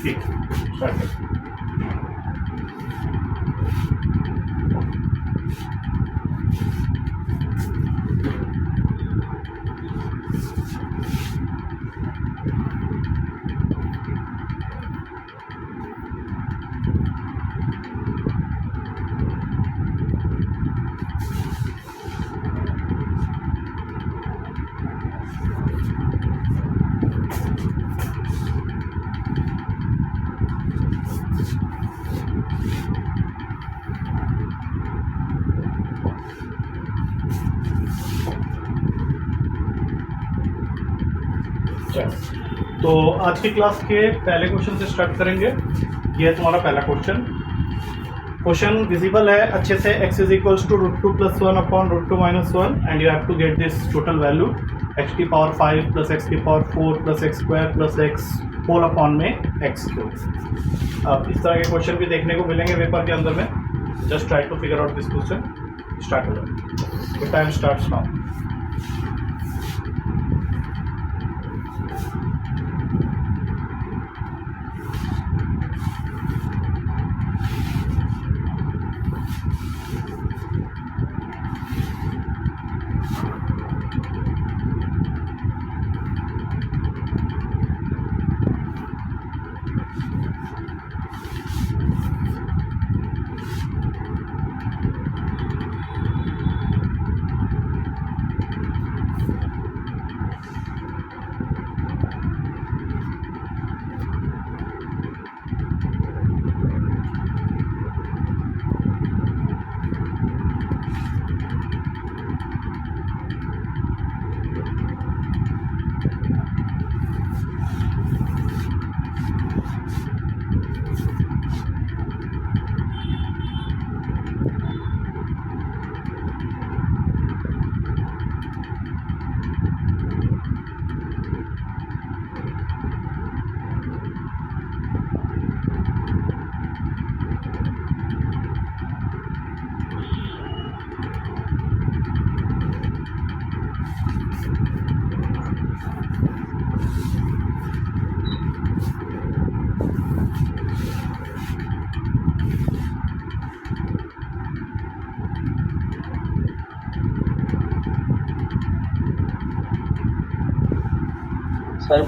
ठीक, स्टार्ट कर। तो आज की क्लास के पहले क्वेश्चन से स्टार्ट करेंगे। ये है तुम्हारा पहला क्वेश्चन। क्वेश्चन विजिबल है अच्छे से। x is equals to √2 + 1 upon √2 - 1 and you have to get this total value x की पावर 5 + x की पावर 4 + x square + x whole upon में x क्यूब। अब इस तरह के क्वेश्चन भी देखने को मिलेंगे पेपर के अंदर में। Just try to figure out this question. Start हो जाए। Time starts now. Sir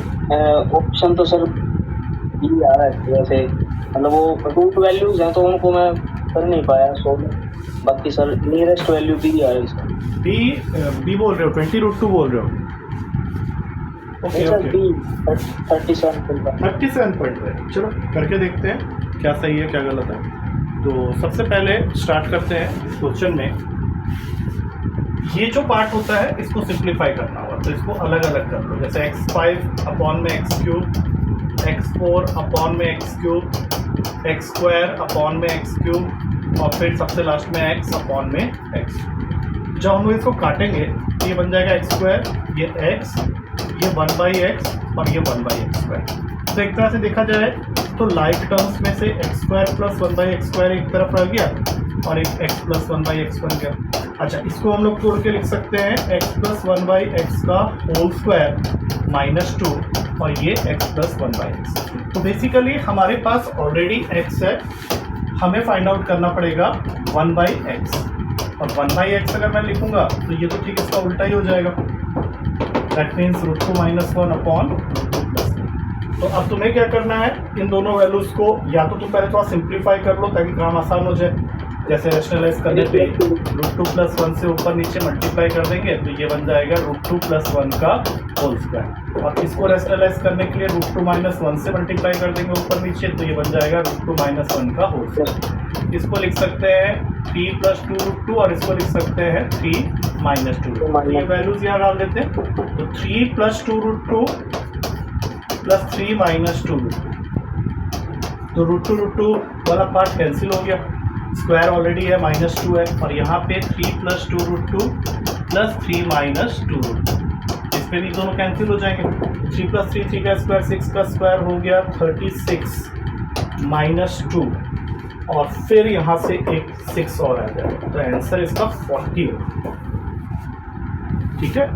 option तो सर बी आ रहा है वैसे, मतलब वो रूट वैल्यूज हैं तो उनको मैं कर नहीं पाया सोल्व। बाकी सर नियरेस्ट वैल्यू बी आ रही है सर। बी बोल रहे हो? 20√2 बोल रहे हो? Okay sir okay, B 37.5। चलो करके देखते हैं क्या सही है क्या गलत है। तो सबसे पहले स्टार्ट करते हैं क्वेश्चन में। ये जो पार्ट होता है इसको सिंप्लीफाई करना होगा, तो इसको अलग अलग कर लो। जैसे x5 अपॉन में x क्यूब, x4 अपॉन में x cube, x square upon में x क्यूब और फिर सबसे लास्ट में x अपॉन में x। जब हम लोग इसको काटेंगे तो ये बन जाएगा x स्क्वायर, ये x, ये 1/x और ये 1/x²। तो एक तरह से देखा जाए तो लाइक टर्म्स में से x स्क्वायर प्लस 1/x² एक तरफ रह गया और एक x प्लस 1/x बन गया। अच्छा, इसको हम लोग तोड़ के लिख सकते हैं x प्लस 1/x का होल स्क्वायर -2 और ये x प्लस 1/x। तो बेसिकली हमारे पास ऑलरेडी x है, हमें फाइंड आउट करना पड़ेगा 1/x। और 1/x अगर मैं लिखूंगा तो ये तो ठीक इसका उल्टा ही हो जाएगा। That means √2 - 1 upon √2। तो अब तुम्हें क्या करना है, इन दोनों वैल्यूज को या तो तुम पहले थोड़ा सिंप्लीफाई कर लो ताकि काम आसान हो जाए। जैसे रेशनलाइज करने पे √2 + 1 से ऊपर नीचे मल्टीप्लाई कर देंगे तो ये बन जाएगा √2 + 1 का होल स्क्वायर। और इसको रेशनलाइज करने के लिए √2 - 1 से मल्टीप्लाई कर देंगे ऊपर नीचे तो ये बन जाएगा √2 - 1 का होल स्क्वायर। इसको लिख सकते हैं 3 + 2 √2 और इसको लिख सकते हैं 3 - 2। ये वैल्यूज यहाँ डाल देते हैं तो 3 + 2 √2 + 3 - 2। तो √2 वाला पार्ट कैंसिल हो गया, स्क्वायर ऑलरेडी है -2 है और यहाँ पे 3 + 2 √2 + 3 - 2 √2। इस पे भी दोनों कैंसिल हो जाएंगे। 3 + 3 3 का स्क्वायर, 6 का स्क्वायर हो गया 36 -2 और फिर यहाँ से एक 6 और आ जाएगा तो आंसर इसका 40 होगा। ठीक है,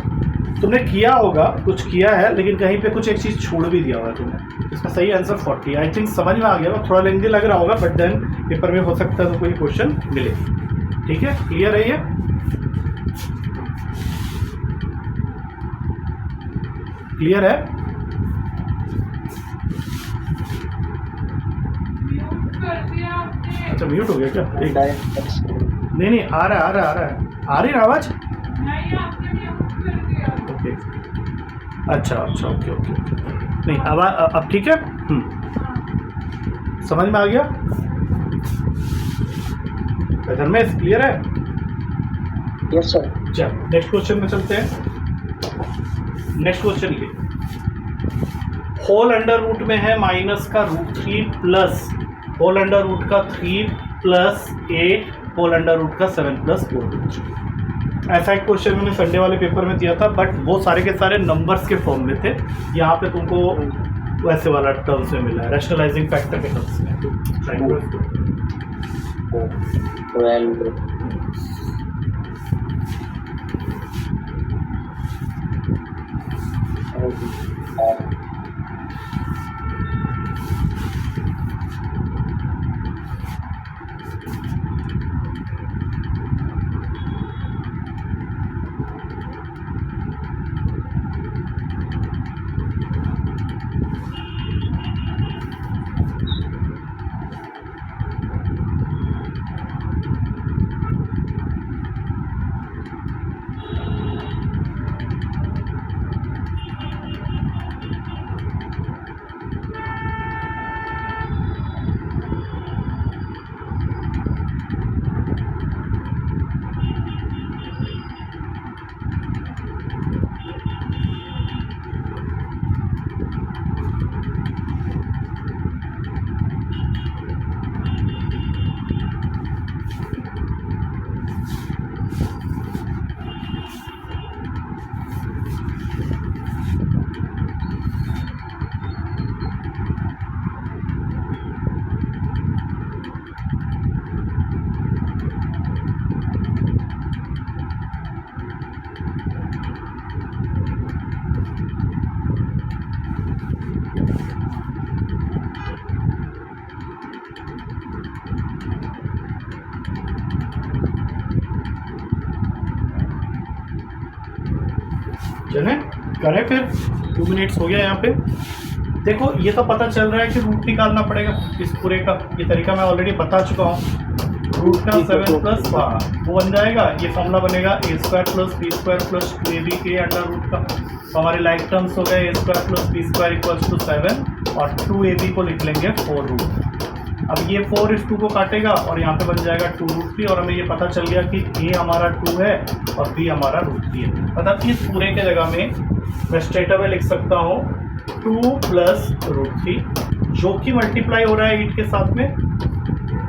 तुमने किया होगा, कुछ किया है, लेकिन कहीं पे कुछ एक चीज़ छोड़ भी दिया होगा तुमने। इसका सही आंसर 40। आई थिंक समझ में आ गया होगा, थोड़ा लेंथी लग रहा होगा, बट देन पेपर में हो सकता है तो कोई क्वेश्चन मिले। ठीक है, क्लियर है ये? क्लियर है? अच्छा म्यूट हो गया क्या? नहीं नहीं, आ रहा है। आ रही ना आवाज? ओके, अच्छा ओके। नहीं आवाज अब ठीक है। समझ में आ गया? धर्मेश क्लियर है? Yes sir. चल नेक्स्ट क्वेश्चन में चलते हैं। नेक्स्ट क्वेश्चन ये होल अंडर रूट में है माइनस का √3 प्लस होल अंडर रूट का 3 प्लस 8 होल अंडर रूट का 7 प्लस 4। ऐसा एक क्वेश्चन मैंने संडे वाले पेपर में दिया था, बट वो सारे के सारे नंबर्स के फॉर्म में थे। यहाँ पे तुमको वैसे वाला टर्म्स में मिला है, रैशनलाइजिंग फैक्टर के टर्म्स में। चलें करें फिर, 2 मिनट्स हो गया यहाँ पे। देखो ये तो पता चल रहा है कि रूट निकालना पड़ेगा इस पूरे का। ये तरीका मैं ऑलरेडी बता चुका हूँ। रूट का 7 प्लस वो बन जाएगा, ये फॉर्मूला बनेगा a² plus b² plus 2ab के अंडर रूट का। तो हमारे लाइक टर्म्स हो गए a² plus b² equals to 7 और 2ab को लिख लेंगे 4 रूट। अब ये 4 इस 2 को काटेगा और यहाँ पे बन जाएगा 2√3 और हमें ये पता चल गया कि a हमारा 2 है और b हमारा √3 है। मतलब इस पूरे के जगह में मैं स्ट्रेट अवे लिख सकता हूँ 2 प्लस √3 जो कि मल्टीप्लाई हो रहा है 8 के साथ में,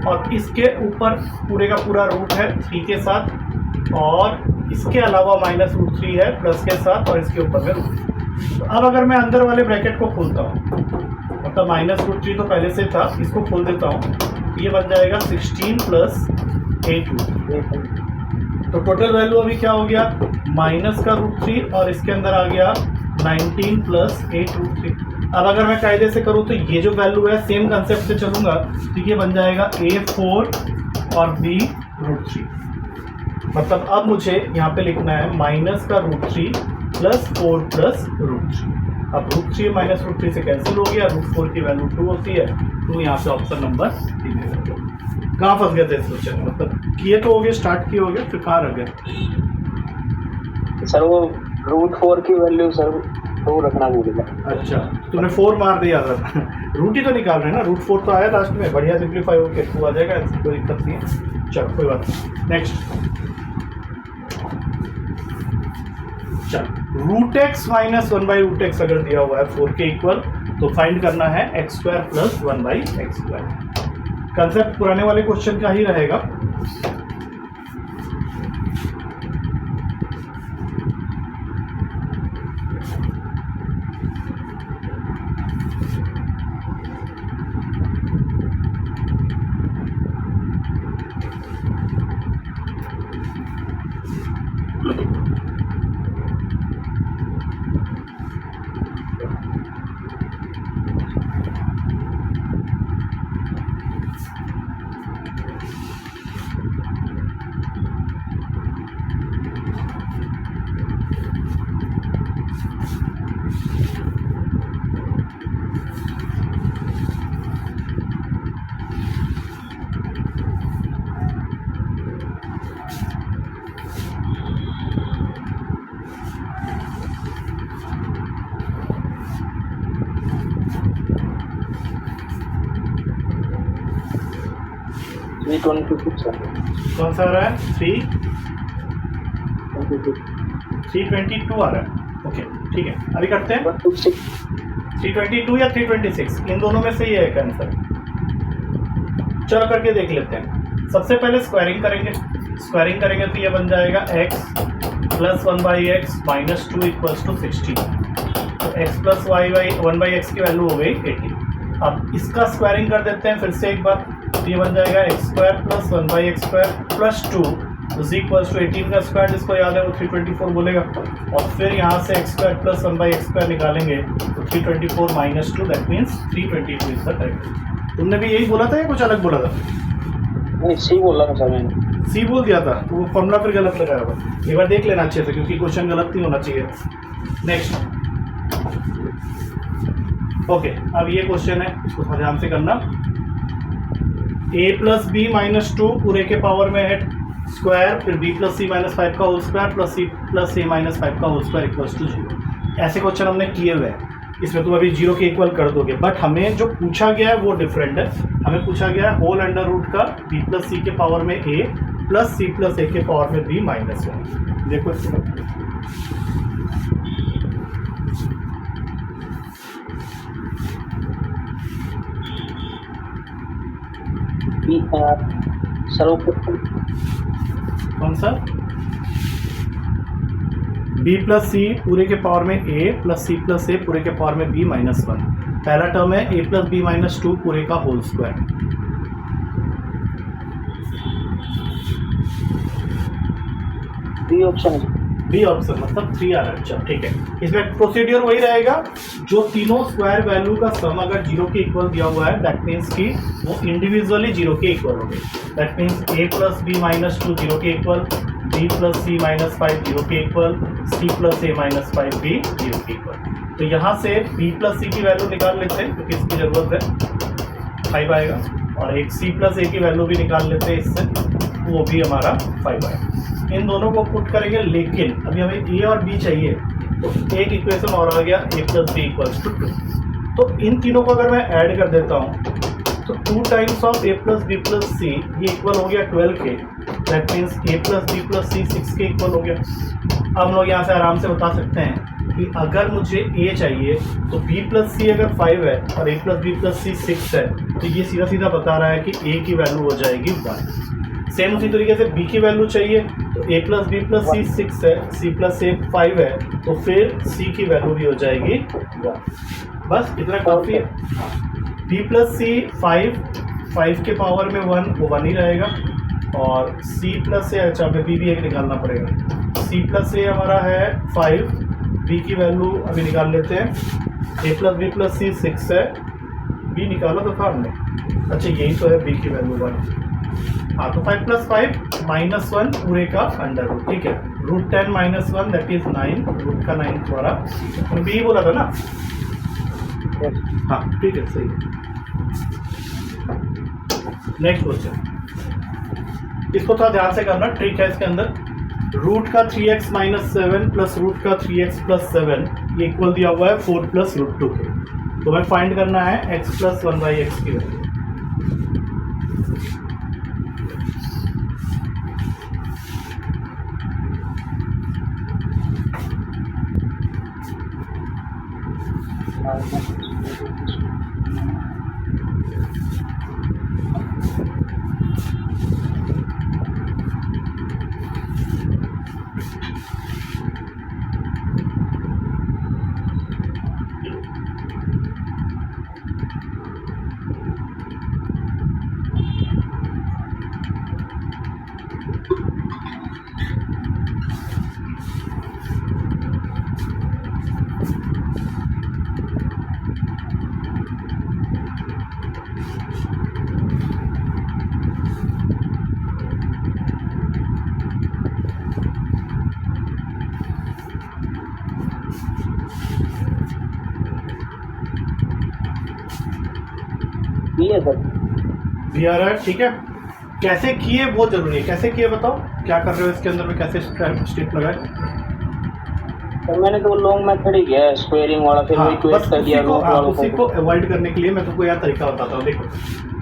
और इसके ऊपर पूरे का पूरा रूट है 3 के साथ, और इसके अलावा माइनस √3 है प्लस के साथ, और इसके ऊपर में रूट। तो अब अगर मैं अंदर वाले ब्रैकेट को खोलता हूँ, मतलब माइनस √3 तो पहले से था, इसको खोल देता हूँ, ये बन जाएगा 16 प्लस 8 तो टोटल वैल्यू अभी क्या हो गया, माइनस का √3 और इसके अंदर आ गया 19 प्लस 8√3। अब अगर मैं कायदे से करूँ तो ये जो वैल्यू है सेम कंसेप्ट से चलूँगा तो ये बन जाएगा a4 और b√3। मतलब अब मुझे यहाँ पे लिखना है माइनस का √3 प्लस 4 प्लस √3। अब √3 माइनस √3 से कैंसिल हो गया, √4 की वैल्यू 2 होती है, तो यहाँ पे ऑप्शन नंबर 3 है। कहाँ फंस गए थे इस क्वेश्चन में? मतलब किए तो हो गए, स्टार्ट किए हो गए, फिर कहाँ रह गए? सर वो √4 की वैल्यू सर तो रखना भूलेगा। अच्छा तूने 4 मार दिया था रूट ही तो निकाल रहे हैं ना, √4 तो आया लास्ट में, बढ़िया सिंप्लीफाई होके 2 आ जाएगा, कोई दिक्कत नहीं है। चलो कोई बात नहीं, नेक्स्ट। चल √x माइनस 1/√x अगर दिया हुआ है 4 के इक्वल, तो फाइंड करना है x² प्लस 1/x²। कंसेप्ट पुराने वाले क्वेश्चन का ही रहेगा। 326 है। कौन सा आ रहा है? 26 322 आ रहा है। ओके ठीक है, अभी करते हैं 126 322 या 326, इन दोनों में से ही है एक आंसर। चलो करके देख लेते हैं। सबसे पहले स्क्वायरिंग करेंगे। स्क्वायरिंग करेंगे तो ये बन जाएगा x plus 1/x minus 2 equals to 16। तो x प्लस वाई 1/x की वैल्यू हो गई 80। अब इसका स्क्वायरिंग कर देते हैं फिर से एक बार। तो ये बन जाएगा x square plus 1/x square plus 2 equals to 18 का स्क्वायर, जिसको याद है वो 324 बोलेगा। और फिर यहाँ से x square plus 1/x square निकालेंगे तो 324 minus 2 that means 322 is the correct. तुमने भी यही बोला था या कुछ अलग बोला था? नहीं, सी बोला था सर मैंने। सी बोल दिया था तो वो फॉर्मूला फिर गलत लगाया होगा। एक बार देख लेना अच्छे से क्योंकि क्वेश्चन गलत नहीं होना चाहिए। नेक्स्ट ओके, अब ये क्वेश्चन है, इसको थोड़ा ध्यान से करना। a प्लस बी माइनस 2 पूरे के पावर में है स्क्वायर, फिर b प्लस सी माइनस 5 का whole square plus c plus a minus 5 का होल स्क्वायर इक्वल्स टू 0। ऐसे क्वेश्चन हमने किए हुए हैं, इसमें तुम अभी 0 के इक्वल कर दोगे। बट हमें जो पूछा गया है वो डिफरेंट है। हमें पूछा गया है होल अंडर रूट का b प्लस सी के पावर में a plus c plus a के पावर में b माइनस 1। देखो इसमें सर वो कौन सा? b प्लस सी पूरे के पावर में a plus C plus a पूरे के पावर में b माइनस 1। पहला टर्म है a प्लस बी माइनस 2 पूरे का होल स्क्वायर। बी ऑप्शन है। बी ऑप्शन मतलब 3 आ रहा है। अच्छा ठीक है, इसमें प्रोसीड्यूर वही रहेगा। जो तीनों स्क्वायर वैल्यू का सम अगर 0 के इक्वल दिया हुआ है दैट मीन्स कि वो इंडिविजुअली 0 के इक्वल हो गए। That means a plus B minus 2 0 के equal, b plus C minus 5 0 के equal, c plus a minus 5 b 0 के इक्वल। तो यहाँ से b प्लस सी की वैल्यू निकाल लेते हैं क्योंकि इसकी ज़रूरत है, 5 आएगा। और एक c प्लस a की वैल्यू भी निकाल लेते हैं इससे, वो भी हमारा 5 आएगा। इन दोनों को पुट करेंगे, लेकिन अभी हमें a और b चाहिए तो एक इक्वेशन और आ गया a plus B equals to 2। तो इन तीनों को अगर मैं ऐड कर देता हूँ तो 2 times of a plus B plus C ये इक्वल हो गया 12 के। That means a plus B plus C 6 के इक्वल हो गया। अब हम लोग यहाँ से आराम से बता सकते हैं कि अगर मुझे a चाहिए तो b प्लस सी अगर 5 है और a plus B plus C 6 है तो ये सीधा सीधा बता रहा है कि a की वैल्यू हो जाएगी 1। सेम उसी तरीके से b की वैल्यू चाहिए तो a plus B plus C 6 है, c प्लस a 5 है, तो फिर c की वैल्यू भी हो जाएगी 1। बस इतना काफ़ी है। b प्लस सी 5 के पावर में 1 वो 1 ही रहेगा। और c प्लस a, अच्छा हमें b भी एक निकालना पड़ेगा। c प्लस a हमारा है 5, b की वैल्यू अभी निकाल लेते हैं। a plus B plus C 6 है, b निकाला तो था हमने। अच्छा यही तो है, b की वैल्यू 1। हाँ तो 5 प्लस 5 माइनस 1 पूरे का अंडर रूट। ठीक है, root 10 minus 1 that is 9, root का 9 द्वारा बी बोला था ना। हाँ ठीक है, सही है। नेक्स्ट क्वेश्चन, इसको थोड़ा ध्यान से करना, ट्रिक है इसके अंदर। रूट का 3x माइनस 7 प्लस रूट का 3x प्लस 7 ये इक्वल दिया हुआ है 4 प्लस रूट 2 के। तो हमें फाइंड करना है x प्लस 1/x की वैल्यू। बी है सर। बी आ रहा है, ठीक है। कैसे किए वो जरूरी है, कैसे किए बताओ, क्या कर रहे हो इसके अंदर में, कैसे स्टेप लगाए? तो मैंने तो लॉन्ग मेथड ही किया है, स्क्वायरिंग वाला, फिर हाँ, वही बस क्वेश्चन कर दिया रूट वालों उसी को अवॉइड करने के लिए मैं तुमको यह तरीका बताता हूँ। देखो,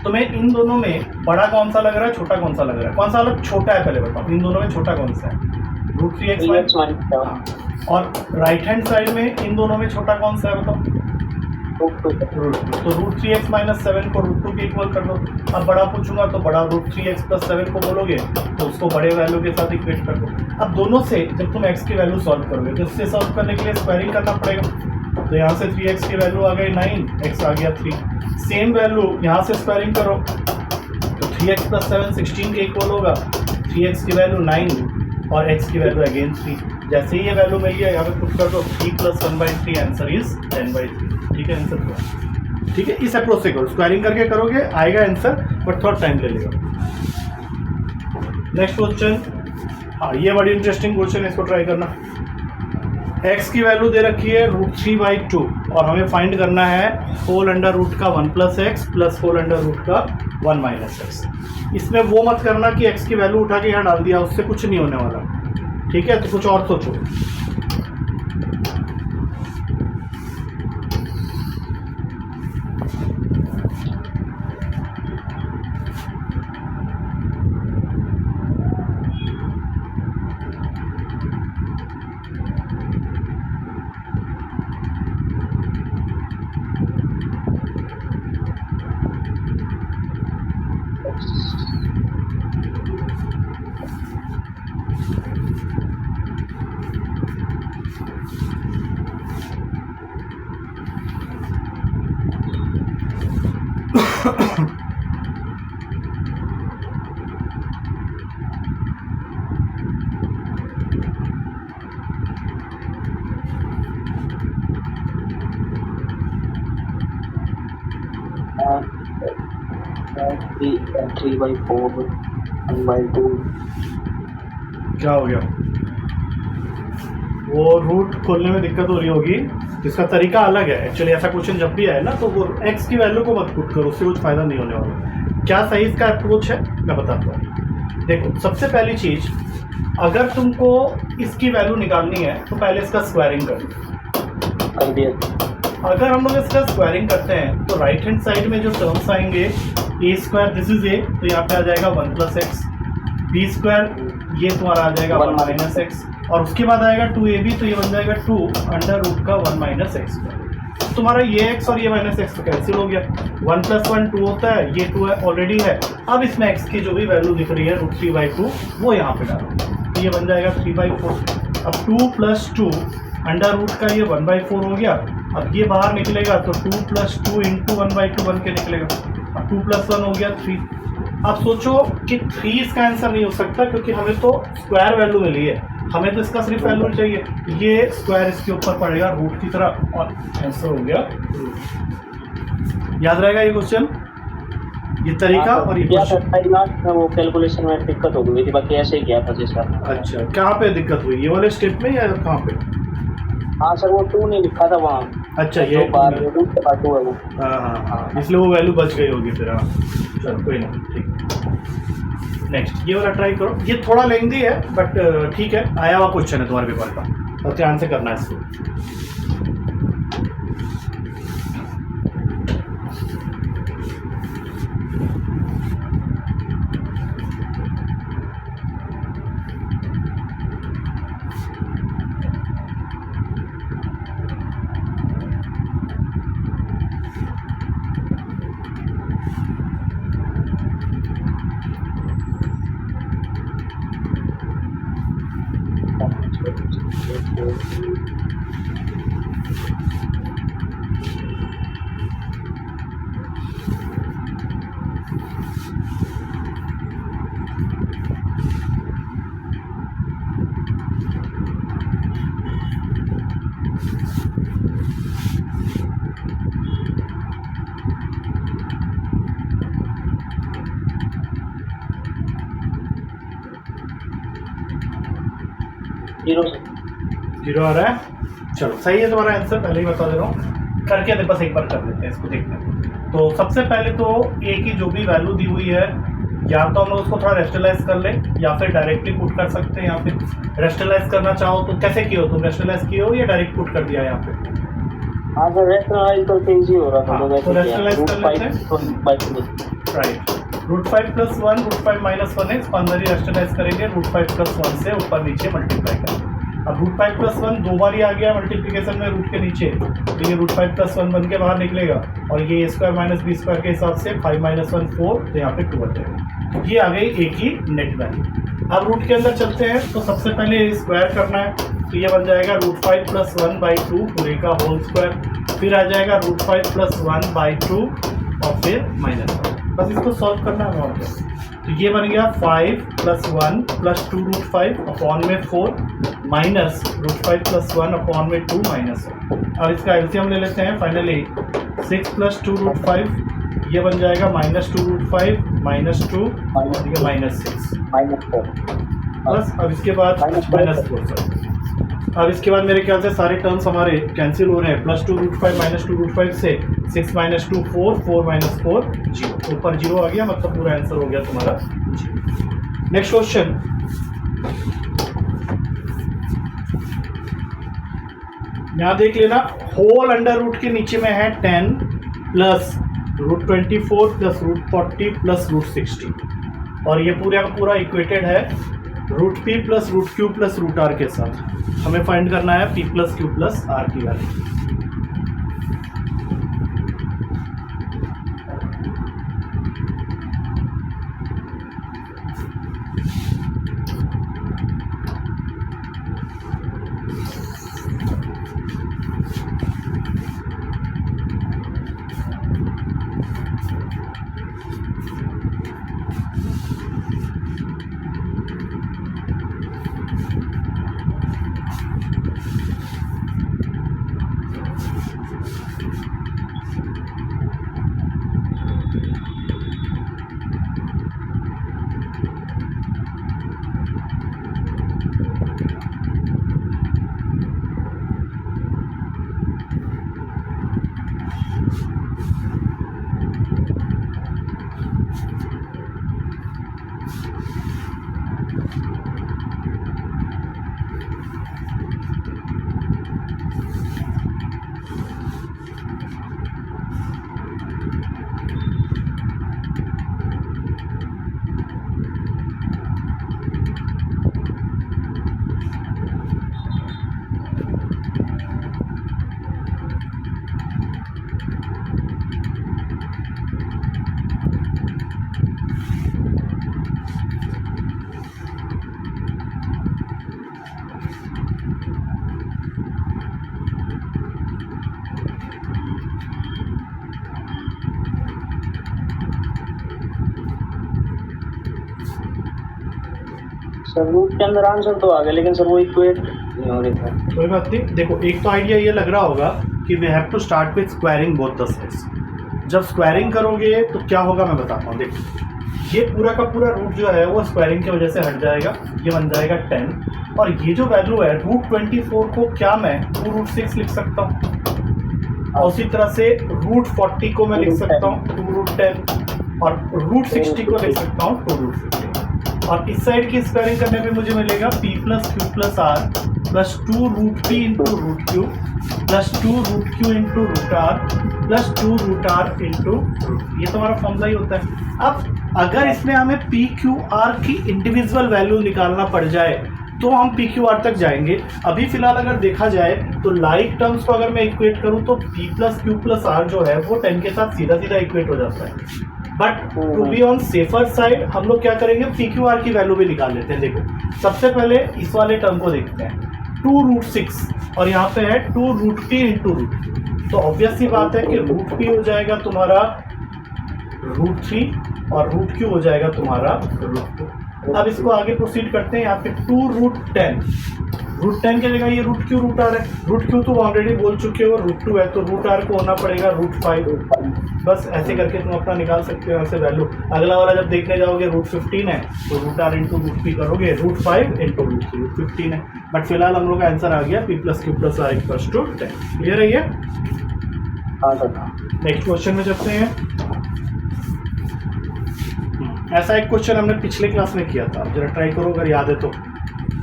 तुम्हें इन दोनों में बड़ा कौन सा लग रहा है, छोटा कौन सा लग रहा है, कौन सा अलग छोटा है पहले बताओ, इन दोनों में छोटा कौन सा है? √3x -7। हाँ, और राइट हैंड साइड में इन दोनों में छोटा कौन सा है बताओ? √2। तो √3x - 7 को √2 के इक्वल कर दो। अब बड़ा पूछूंगा तो बड़ा √3x + 7 को बोलोगे तो उसको बड़े वैल्यू के साथ इक्वेट कर दो। अब दोनों से जब तुम x की वैल्यू सॉल्व करोगे तो इससे सॉल्व करने के लिए स्क्वायरिंग करना पड़ेगा। तो यहाँ से 3x की वैल्यू आ गई 9, x आ गया 3। सेम वैल्यू यहाँ से स्क्वायरिंग करो तो 3x + 7 16 के इक्वल होगा। 3x की वैल्यू 9 और x की वैल्यू अगेन 3। जैसे ही ये वैल्यू मिल गया यहाँ पे पुट कर दो, 3 + 1/3 आंसर इज 10/3। ठीक है, आंसर क्या? ठीक है, इस अप्रोच से करो, स्क्वायरिंग करके करोगे आएगा आंसर, बट थोड़ा टाइम ले लेगा। नेक्स्ट क्वेश्चन, हाँ ये बड़ी इंटरेस्टिंग क्वेश्चन है, इसको ट्राई करना। x की वैल्यू दे रखी है √3/2 और हमें फाइंड करना है होल अंडर रूट का 1 + x plus whole under root का 1 - x। इसमें वो मत करना कि x की वैल्यू उठा के यहाँ डाल दिया, उससे कुछ नहीं होने वाला। ठीक है, तो कुछ और सोचो। Three by four 1/2। क्या हो गया? वो रूट खोलने में दिक्कत हो रही होगी, इसका तरीका अलग है। एक्चुअली ऐसा क्वेश्चन जब भी आए ना तो वो x की वैल्यू को मत पुट करो, उससे कुछ फायदा नहीं होने वाला। क्या सही इसका अप्रोच है मैं बताता हूँ। देखो, सबसे पहली चीज, अगर तुमको इसकी वैल्यू निकालनी है तो पहले इसका स्क्वायरिंग कर दिया। अगर हम लोग इसका स्क्वायरिंग करते हैं तो राइट हैंड साइड में जो टर्म्स आएंगे, a², दिस इज a, तो यहाँ पे आ जाएगा 1 + x, b², ये तुम्हारा आ जाएगा 1 - x, और उसके बाद आएगा 2ab, तो ये बन जाएगा 2 अंडर रूट का 1 - x²। तुम्हारा ये x और ये -x तो कैंसिल हो गया। 1 + 1 2 होता है, ये 2 है ऑलरेडी है। अब इसमें x की जो भी वैल्यू दिख रही है √3/2 वो यहाँ पे डालो, तो ये बन जाएगा 3/4। अब 2 + 2 अंडर रूट का ये 1/4 हो गया। अब ये बाहर निकलेगा तो 2 + 2 × 1/2 बन के निकलेगा। अब 2 + 1 हो गया 3। अब सोचो कि 3 इसका आंसर नहीं हो सकता, क्योंकि हमें तो स्क्वायर वैल्यू मिली है, हमें तो इसका सिर्फ वैल्यू चाहिए। ये स्क्वायर इसके ऊपर पड़ेगा रूट की तरह और आंसर हो गया। याद रहेगा ये क्वेश्चन, ये तरीका और ये क्वेश्चन। वो कैलकुलेशन में दिक्कत हो गई थी, बाकी ऐसे ही किया था जैसा। अच्छा, कहाँ पे दिक्कत हुई, ये वाले स्टेप में या कहाँ पे? हाँ सर, वो 2 नहीं लिखा था वहाँ। अच्छा, ये रूट का 2 है वो। हाँ, इसलिए वो वैल्यू बच गई होगी फिर। हाँ चलो, कोई ना, ठीक। नेक्स्ट ये वाला ट्राई करो, ये थोड़ा लेंदी है बट ठीक है, आया हुआ क्वेश्चन है तुम्हारे पेपर का, और ध्यान से करना है इसको। जीरो आ रहा है। चलो सही है तुम्हारा आंसर, पहले ही बता दे रहा हूँ। करके बस एक बार कर लेते हैं इसको, देखते हैं। तो सबसे पहले तो a की जो भी वैल्यू दी हुई है या तो हम लोग उसको थोड़ा रेस्टलाइज कर लें या फिर डायरेक्टली पुट कर सकते हैं। यहाँ पे रेस्टलाइज करना चाहो तो कैसे किए हो तुम, रेस्टलाइज किए हो या डायरेक्ट पुट कर दिया यहाँ पे? हाँ सर, रेस्टलाइज करके इजी हो रहा था। हाँ, तो रेस्टलाइज कर लेते हैं। राइट, √5 + 1 √5 - 1 है, इसको अंदर ही रेस्टलाइज करेंगे। √5 + 1 से ऊपर नीचे मल्टीप्लाई करेंगे। अब √5 + 1 दो बार ही आ गया मल्टीप्लिकेशन में रूट के नीचे, तो ये √5 + 1 बन के बाहर निकलेगा और ये a² - b² के हिसाब से 5 - 1 4, तो यहाँ पे 2 आ जाएगा। ये आ गई एक ही नेट वैल्यू। अब रूट के अंदर चलते हैं, तो सबसे पहले स्क्वायर करना है, तो ये बन जाएगा √5 + 1/2 पूरे का होल स्क्वायर, फिर आ जाएगा √5 + 1/2 और फिर -1। बस इसको सॉल्व करना है और क्या। तो ये बन गया 5 + 1 + 2 √5 अपॉन में 4 माइनस √5 + 1 अपॉन में 2 -1। अब इसका एलसीएम ले लेते हैं फाइनली। 6 + 2 √5 ये बन जाएगा -2 √5 -2 और ये -6 बस। अब इसके बाद -4 अब इसके बाद मेरे ख्याल से सारे टर्म्स हमारे कैंसिल हो रहे हैं। +2 √5 -2 √5 से 6 - 2 4 4 - 4 0, ऊपर 0 आ गया, मतलब पूरा आंसर हो गया तुम्हारा 0। नेक्स्ट क्वेश्चन, यहाँ देख लेना, होल अंडर रूट के नीचे में है 10 प्लस √24 प्लस √40 प्लस √60 और ये पूरा का पूरा इक्वेटेड है √p plus √q plus √r के साथ। हमें फाइंड करना है p plus q plus r की वैल्यू। सर रूट के अंदर आंसर तो आ गया, लेकिन सर वो इक्वेट नहीं हो रही था। कोई बात नहीं, देखो एक तो आइडिया ये लग रहा होगा कि we have to start with squaring both the sides. जब स्क्वायरिंग करोगे तो क्या होगा मैं बताता हूँ। देखो ये पूरा का पूरा रूट जो है वो स्क्वायरिंग की वजह से हट जाएगा, ये बन जाएगा 10 और ये जो वैल्यू है √24 को क्या मैं 2√6 लिख सकता हूँ और उसी तरह से √40 को मैं लिख सकता हूँ 2√10 और √60 को लिख सकता हूँ 2√50 और इस साइड की स्क्वायरिंग करने पे मुझे मिलेगा p + q + r plus 2√p × √q plus 2√q × √r plus 2√r × ये तो हमारा फॉर्मूला ही होता है। अब अगर इसमें हमें p q r की इंडिविजुअल वैल्यू निकालना पड़ जाए तो हम p q r तक जाएंगे। अभी फिलहाल अगर देखा जाए तो लाइक टर्म्स को अगर मैं इक्वेट करूं तो p + q + r जो है वो 10 के साथ सीधा सीधा इक्वेट हो जाता है। But to be on safer side हम लोग क्या करेंगे, पी क्यू आर की वैल्यू भी निकाल लेते हैं। देखो सबसे पहले इस वाले टर्म को देखते हैं 2√6 और यहाँ पे है 2√p × √q, तो ऑब्वियस सी बात है कि √p हो जाएगा तुम्हारा √3 और √q हो जाएगा तुम्हारा √2। अब इसको आगे प्रोसीड करते हैं। यहाँ पे 2√10 की जगह ये √q √r है। √q तो ऑलरेडी बोल चुके हो, √2 है तो √r को होना पड़ेगा √5। बस ऐसे करके तुम अपना निकाल सकते हो यहाँ से वैल्यू। अगला वाला जब देखने जाओगे √15 है तो √r × √p करोगे, √5 × √3 √15 है। बट फिलहाल हम लोग का आंसर आ गया p + q + r = 10। क्लियर है ये? हाँ सर। नेक्स्ट क्वेश्चन में चलते हैं। ऐसा एक क्वेश्चन हमने पिछले क्लास में किया था, जरा ट्राई करो अगर याद है तो।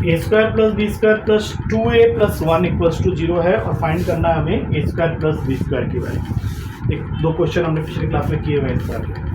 A square plus B square plus 2a plus 1 equals two 0 है और फाइंड करना है हमें A square plus B square की वैल्यू। एक दो क्वेश्चन हमने पिछली क्लास में किए हुए हैं इस बार के।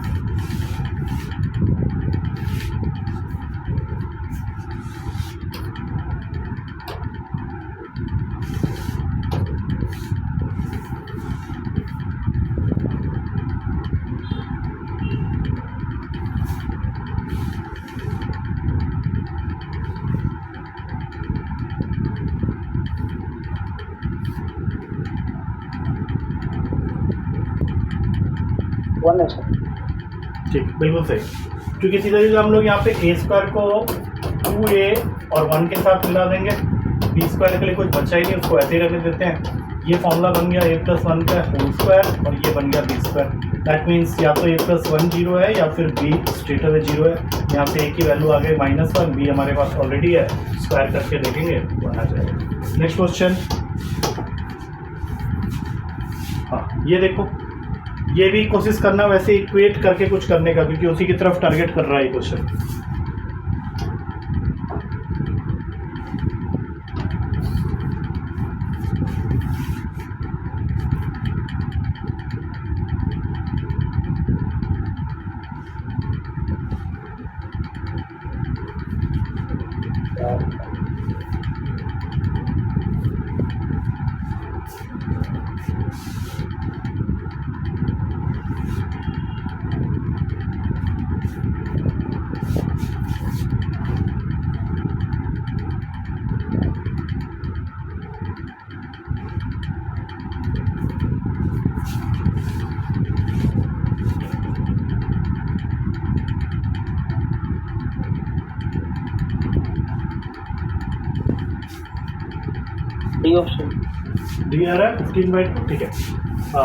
वन है सर। ठीक, बिल्कुल सही, क्योंकि सीधा सीधा हम लोग यहाँ पे ए स्क्वायर को 2a और 1 के साथ मिला देंगे, बी स्क्वायर के लिए कुछ बचा ही नहीं, उसको ऐसे ही रखने देते हैं। ये फॉर्मूला बन गया a प्लस 1 का होल स्क्वायर और ये बन गया बी स्क्वायर। दैट मीन्स या तो a प्लस 1 0 है या फिर b स्ट्रेट अवे 0 है। यहाँ पे a की वैल्यू आ गई -1, b हमारे पास ऑलरेडी है, स्क्वायर करके देखेंगे तो आ जाएगा। नेक्स्ट क्वेश्चन, हाँ ये देखो, ये भी कोशिश करना वैसे इक्वेट करके कुछ करने का, क्योंकि उसी की तरफ टारगेट कर रहा है ये क्वेश्चन। D option. डी आ रहा है 15/2, ठीक है।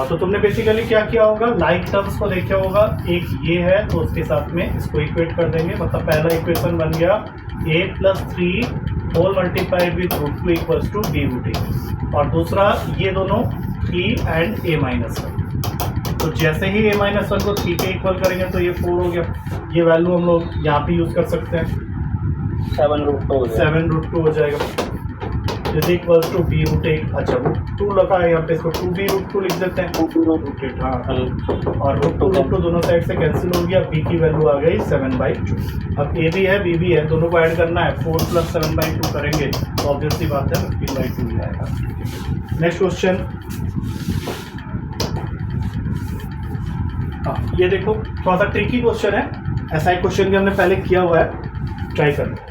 तो तुमने बेसिकली क्या किया होगा, लाइक टर्म्स को देखा होगा, एक ये है तो उसके साथ में इसको इक्वेट कर देंगे। मतलब पहला इक्वेशन बन गया a plus 3 whole multiplied with √2 equals to b √a, और दूसरा ये दोनों 3 एंड a-1। तो जैसे ही a-1 को 3 के इक्वल करेंगे तो ये 4 हो गया। ये वैल्यू हम लोग यहाँ पे यूज़ कर सकते हैं, 7√2 हो जाएगा is equals to b √a। अच्छा √2 लगा है यहाँ पे, इसको 2b √2 लिख देते हैं, 2b √8। हाँ, और √2 दोनों साइड से कैंसिल हो गया, b की वैल्यू आ गई 7/2। अब a भी है b भी है, दोनों को ऐड करना है, 4 + 7/2 करेंगे तो ऑब्वियसली बात है 15/2 ही आएगा। नेक्स्ट क्वेश्चन, हाँ ये देखो थोड़ा सा ट्रिकी क्वेश्चन है, ऐसा एक क्वेश्चन भी हमने पहले किया हुआ है, ट्राई करना।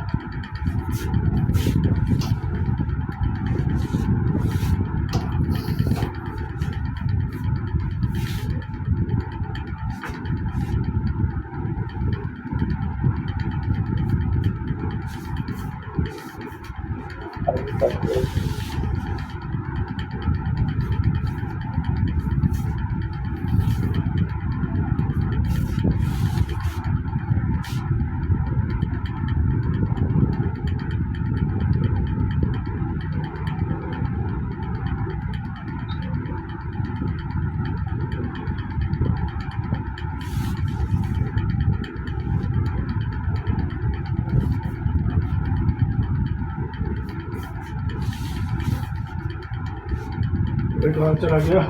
चला गया।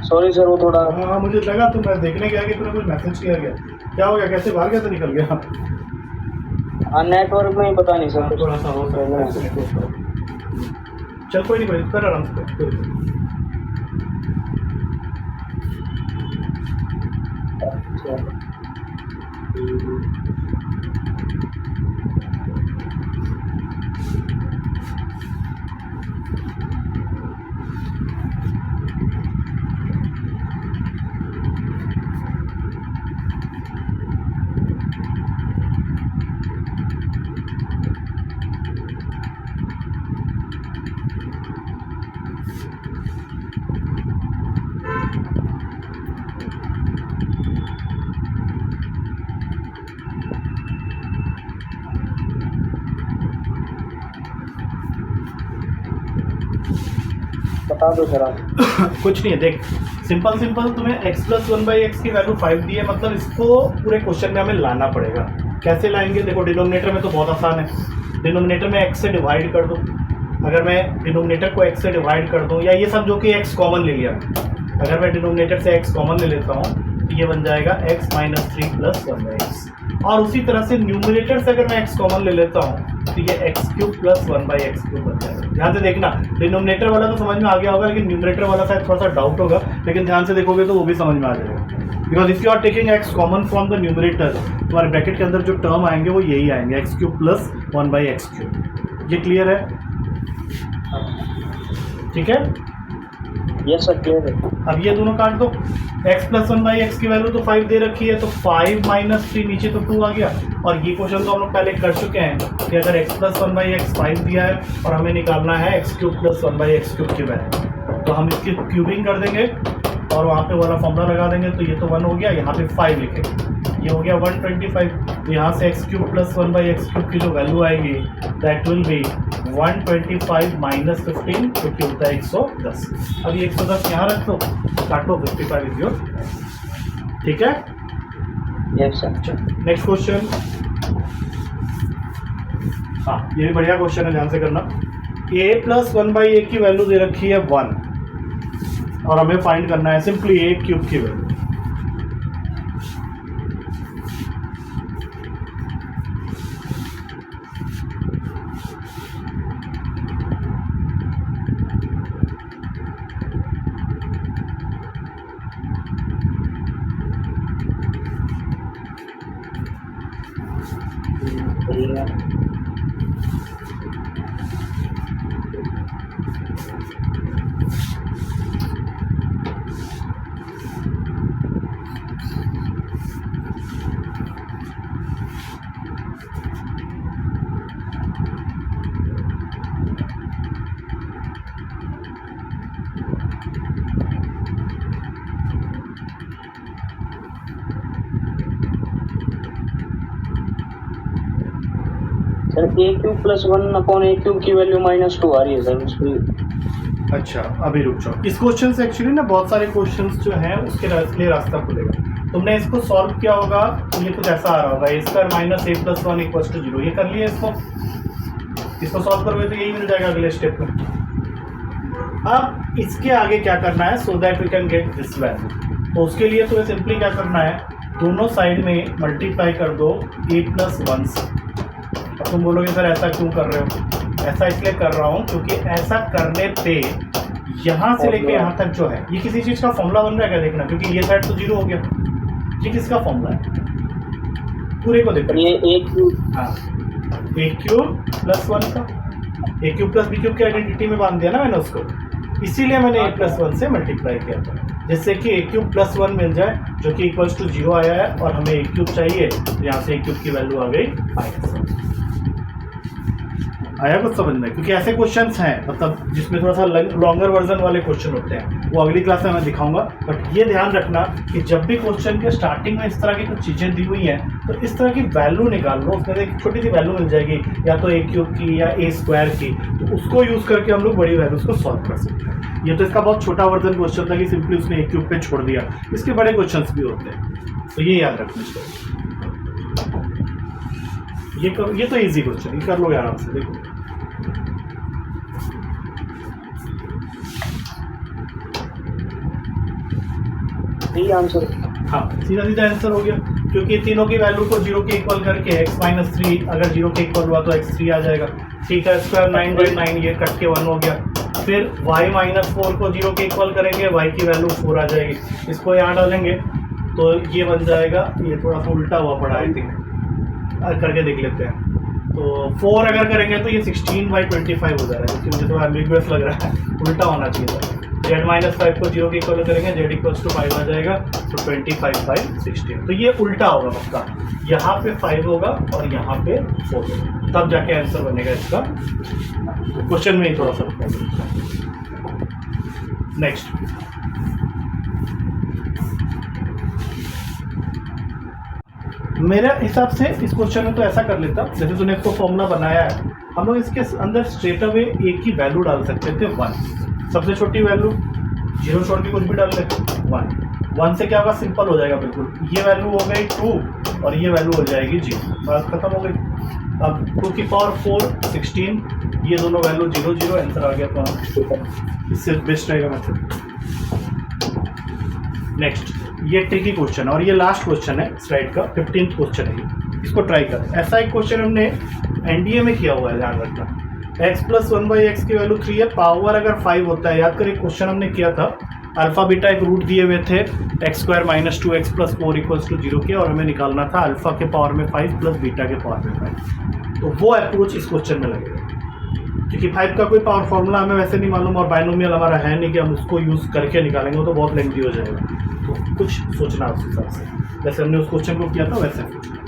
सॉरी सर, वो थोड़ा हाँ मुझे लगा तो मैं देखने गया कि तूने कुछ मैसेज किया गया, क्या हो गया, कैसे बाहर कैसे निकल गया? नेटवर्क में पता नहीं सर, थोड़ा सा हो सकता है। चल कोई नहीं, कोई कर आराम से कर। अच्छा। बता दो सर आप। कुछ नहीं है, देख सिंपल सिंपल तुम्हें x प्लस 1/x की वैल्यू 5 दी है, मतलब इसको पूरे क्वेश्चन में हमें लाना पड़ेगा। कैसे लाएंगे? देखो डिनोमिनेटर में तो बहुत आसान है, डिनोमिनेटर में x से डिवाइड कर दो। अगर मैं डिनोमिनेटर को x से डिवाइड कर दूं, या ये समझो कि x कॉमन ले लिया, अगर मैं डिनोमिनेटर से x कॉमन ले लेता हूँ तो ये बन जाएगा x माइनस 3 प्लस 1/x। और उसी तरह से न्यूमिनेटर से अगर मैं x कॉमन ले लेता हूँ तो ये x क्यूब प्लस 1/x³ बन जाएगा। ध्यान से देखना, डिनोमिनेटर वाला तो समझ में आ गया होगा, लेकिन न्यूमिनेटर वाला शायद थोड़ा सा डाउट होगा, लेकिन ध्यान से देखोगे तो वो भी समझ में आ जाएगा। Because if you are taking x common from the numerator, तुम्हारे ब्रैकेट के अंदर जो टर्म आएंगे वो यही आएंगे, x क्यूब प्लस 1/x³। ये क्लियर है? ठीक है, यस सर क्लियर है। अब ये दोनों काट दो। x प्लस 1/x की वैल्यू तो 5 दे रखी है, तो 5 माइनस 3 नीचे तो 2 आ गया। और ये क्वेश्चन तो हम लोग पहले कर चुके हैं कि अगर x प्लस 1/x 5 दिया है और हमें निकालना है x क्यूब प्लस 1/x³ की वैल्यू, तो हम इसकी क्यूबिंग कर देंगे और वहाँ पे वाला फॉर्मूला लगा देंगे। तो ये तो 1 हो गया, यहाँ पे 5 लिखेंगे, ये हो गया 125। तो यहाँ से x क्यूब प्लस 1/x³ की जो वैल्यू आएगी दैट विल बी 125 माइनस 15, जो कि होता है 110। अब ये 110 यहाँ रख दो, काटो 55 इज योर। ठीक है, यस सर। Next question. हाँ, ये भी बढ़िया क्वेश्चन है, ध्यान से करना। a प्लस 1/a की वैल्यू दे रखी है 1 और हमें फाइंड करना है सिंपली a क्यूब की वैल्यू। बढ़िया। Sir a cube plus 1/a³ की वैल्यू -2 आ रही है सर उसकी। अच्छा, अभी रुक जाओ। इस क्वेश्चन से एक्चुअली ना बहुत सारे क्वेश्चंस जो हैं उसके लिए रास्ता खुलेगा। तुमने इसको सॉल्व किया होगा तो ये कुछ ऐसा आ रहा होगा, a² minus a plus 1 equal to 0। ये कर लिए इसको सॉल्व करोगे तो यही मिल जाएगा अगले स्टेप में। अब इसके आगे क्या करना है so that we can get this value. तो उसके लिए तुम्हें सिंपली क्या करना है, दोनों साइड में मल्टीप्लाई कर दो a प्लस 1 से। अब तुम बोलोगे सर ऐसा क्यों कर रहे हो? ऐसा इसलिए कर रहा हूँ क्योंकि ऐसा करने पे यहाँ से लेके यहाँ तक जो है ये किसी चीज़ का फॉर्मूला बन रहा है क्या, देखना, क्योंकि ये साइड तो 0 हो गया। ये किसका फॉर्मूला है? पूरे को देखो, ये a क्यूब। हाँ, a क्यूब प्लस 1 का, a cube plus b cube की आइडेंटिटी में बांध दिया ना मैंने उसको, इसीलिए मैंने a प्लस 1 से मल्टीप्लाई किया था, जिससे कि a क्यूब प्लस 1 मिल जाए जो कि इक्वल्स टू 0 आया है। और हमें a क्यूब चाहिए तो यहाँ से a क्यूब की वैल्यू आ गई -1। आया कुछ समझ में? क्योंकि ऐसे क्वेश्चंस हैं मतलब जिसमें थोड़ा सा लॉन्गर वर्जन वाले क्वेश्चन होते हैं, वो अगली क्लास में मैं दिखाऊंगा। बट ये ध्यान रखना कि जब भी क्वेश्चन के स्टार्टिंग में इस तरह की कुछ चीज़ें दी हुई हैं तो इस तरह की वैल्यू निकाल लो, उसमें से एक छोटी सी वैल्यू मिल जाएगी या तो a क्यूब की या a² की, तो उसको यूज़ करके हम लोग बड़ी वैल्यूज़ को सॉल्व कर सकते हैं। ये तो इसका बहुत छोटा वर्जन क्वेश्चन था कि सिंपली उसने a क्यूब पे छोड़ दिया। इसके बड़े क्वेश्चन भी होते हैं, तो ये याद रखना चाहिए। ये तो ईजी क्वेश्चन, ये कर लो आराम से। देखो यही आंसर। हाँ, सीधा सीधा आंसर हो गया, क्योंकि तीनों की वैल्यू को 0 के इक्वल करके x माइनस 3 अगर 0 के इक्वल हुआ तो x3 आ जाएगा। ठीक है, स्क्वायर 9/9 ये कट के 1 हो गया। फिर y माइनस 4 को 0 के इक्वल करेंगे, y की वैल्यू 4 आ जाएगी। इसको यहाँ डालेंगे तो ये बन जाएगा, ये थोड़ा सा उल्टा हुआ पड़ा आई थिंक, करके देख लेते हैं। तो 4 अगर करेंगे तो ये 16/25 हो जाएगा, क्योंकि मुझे थोड़ा एम्बिगुअस लग रहा है, उल्टा होना चाहिए था। z-5 को 0 के इक्वल करेंगे, z=5 आ जाएगा, तो 25/16, तो ये उल्टा होगा पक्का, यहाँ पे 5 होगा और यहाँ पे 4 होगा, तब जाके आंसर बनेगा इसका। क्वेश्चन में ही थोड़ा सा नेक्स्ट, मेरे हिसाब से इस क्वेश्चन में तो ऐसा कर लेता, जैसे तूने इसको फॉर्मूला बनाया है, हम लोग इसके अंदर स्ट्रेट अवे एक ही वैल्यू डाल सकते थे 1, सबसे छोटी वैल्यू, 0 छोड़ के कुछ भी डाल लेते 1 से क्या होगा, सिंपल हो जाएगा बिल्कुल, ये वैल्यू हो गई 2 और ये वैल्यू हो जाएगी 0, बात खत्म हो गई। अब 2 की पावर 4 16, ये दोनों वैल्यू 0 0, आंसर आ गया, तो इससे बेस्ट रहेगा मेथड। नेक्स्ट, ये ट्रिकी क्वेश्चन और ये लास्ट क्वेश्चन है स्लाइड का, 15th क्वेश्चन है, इसको ट्राई कर। ऐसा एक क्वेश्चन हमने एनडीए में किया हुआ है, ध्यान रखना, x+1/x की वैल्यू 3 है, पावर अगर 5 होता है, याद कर एक क्वेश्चन हमने किया था, अल्फा बीटा एक रूट दिए हुए थे, x² - 2x + 4 = 0 के, और हमें निकालना था अल्फा के पावर में 5 प्लस बीटा के पावर में 5, तो वो अप्रोच इस क्वेश्चन में लगेगा, क्योंकि 5 का कोई पावर फॉर्मूला हमें वैसे नहीं मालूम और बाइनोमियल हमारा है नहीं कि हम उसको यूज़ करके निकालेंगे, वो तो बहुत लेंथी हो जाएगा, तो कुछ सोचना उस हिसाब से, जैसे हमने उस क्वेश्चन को किया था वैसे सोचना।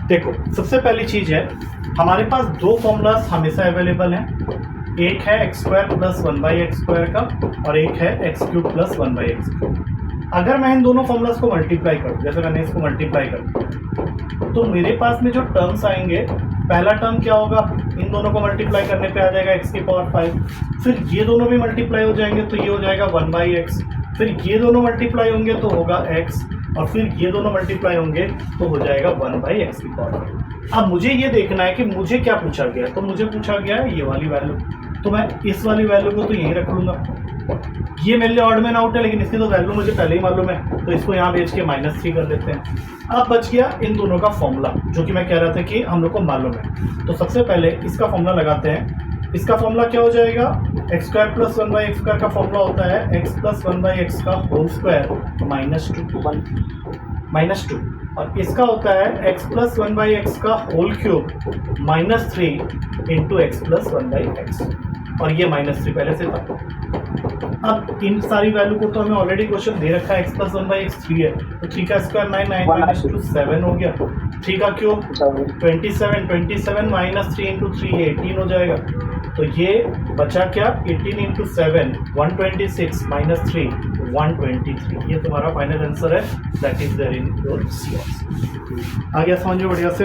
देखो, सबसे पहली चीज है, हमारे पास दो फॉर्मूलाज हमेशा अवेलेबल हैं, एक है x² + 1/x² का और एक है x³ + 1/x³। अगर मैं इन दोनों फॉर्मूलाज को मल्टीप्लाई करूँ, जैसे मैंने इसको मल्टीप्लाई कर, तो मेरे पास में जो टर्म्स आएंगे, पहला टर्म क्या होगा, इन दोनों को मल्टीप्लाई करने पे आ जाएगा x की पावर 5, फिर ये दोनों भी मल्टीप्लाई हो जाएंगे तो ये हो जाएगा 1/x, फिर ये दोनों मल्टीप्लाई होंगे तो होगा x, और फिर ये दोनों मल्टीप्लाई होंगे तो हो जाएगा 1/x की पावर 5। अब मुझे ये देखना है कि मुझे क्या पूछा गया है, तो मुझे पूछा गया है ये वाली वैल्यू, तो मैं इस वाली वैल्यू को तो यहीं रख लूँगा, ये मेरे लिए ऑड मैन आउट है, लेकिन इसकी तो वैल्यू मुझे पहले ही मालूम है, तो इसको यहाँ भेज के -3 कर देते हैं। अब बच गया इन दोनों का फॉर्मूला, जो कि मैं कह रहा था कि हम लोग को मालूम है। तो सबसे पहले इसका फॉर्मूला लगाते हैं। इसका फॉर्मूला क्या हो जाएगा, x² + 1/x² का फॉर्मूला होता है x + 1/x का होल स्क्वायर -2, और इसका होता है x + 1/x का होल क्यूब -3 × x + 1/x, और ये -3 पहले से था। अब इन सारी वैल्यू को तो हमें ऑलरेडी क्वेश्चन दे रखा है, x + 1/x 3 है, तो 3 का स्क्वायर 9, 9 - 2 7 हो गया। 3 का क्यूब 27, 27 - 3 × 3 ये 18 हो जाएगा। तो ये बचा क्या, 18 × 7 126 - 3 123। ये तुम्हारा फाइनल आंसर है, that is there in your C option. आ गया समझ में बढ़िया से।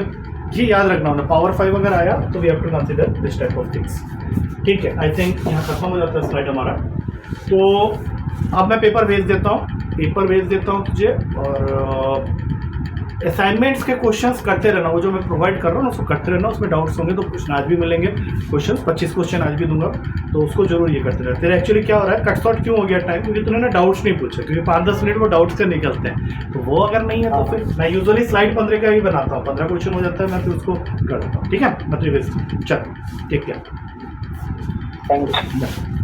ये याद रखना होगा, पावर 5 अगर आया तो we have to consider this type of things. ठीक है, आई थिंक यहाँ खत्म हो जाता है स्लाइड हमारा। तो अब मैं पेपर भेज देता हूँ तुझे, और असाइनमेंट्स के क्वेश्चंस करते रहना, वो जो मैं प्रोवाइड कर रहा हूँ ना उसको करते रहना। उसमें डाउट्स होंगे तो क्वेश्चन आज भी मिलेंगे, क्वेश्चंस 25 क्वेश्चन आज भी दूंगा, तो उसको जरूर ये करते रहना। तेरा एक्चुअली क्या हो रहा है, कट शॉर्ट क्यों हो गया टाइम, क्योंकि तूने ना डाउट्स नहीं पूछे, क्योंकि 5-10 मिनट में डाउट्स से निकलते हैं, तो वो अगर नहीं है तो फिर मैं यूजुअली स्लाइड 15 का ही बनाता हूँ, 15 क्वेश्चन हो जाता है, मैं फिर उसको कर देता हूँ। ठीक है, मतलब चल ठीक है, थैंक यू।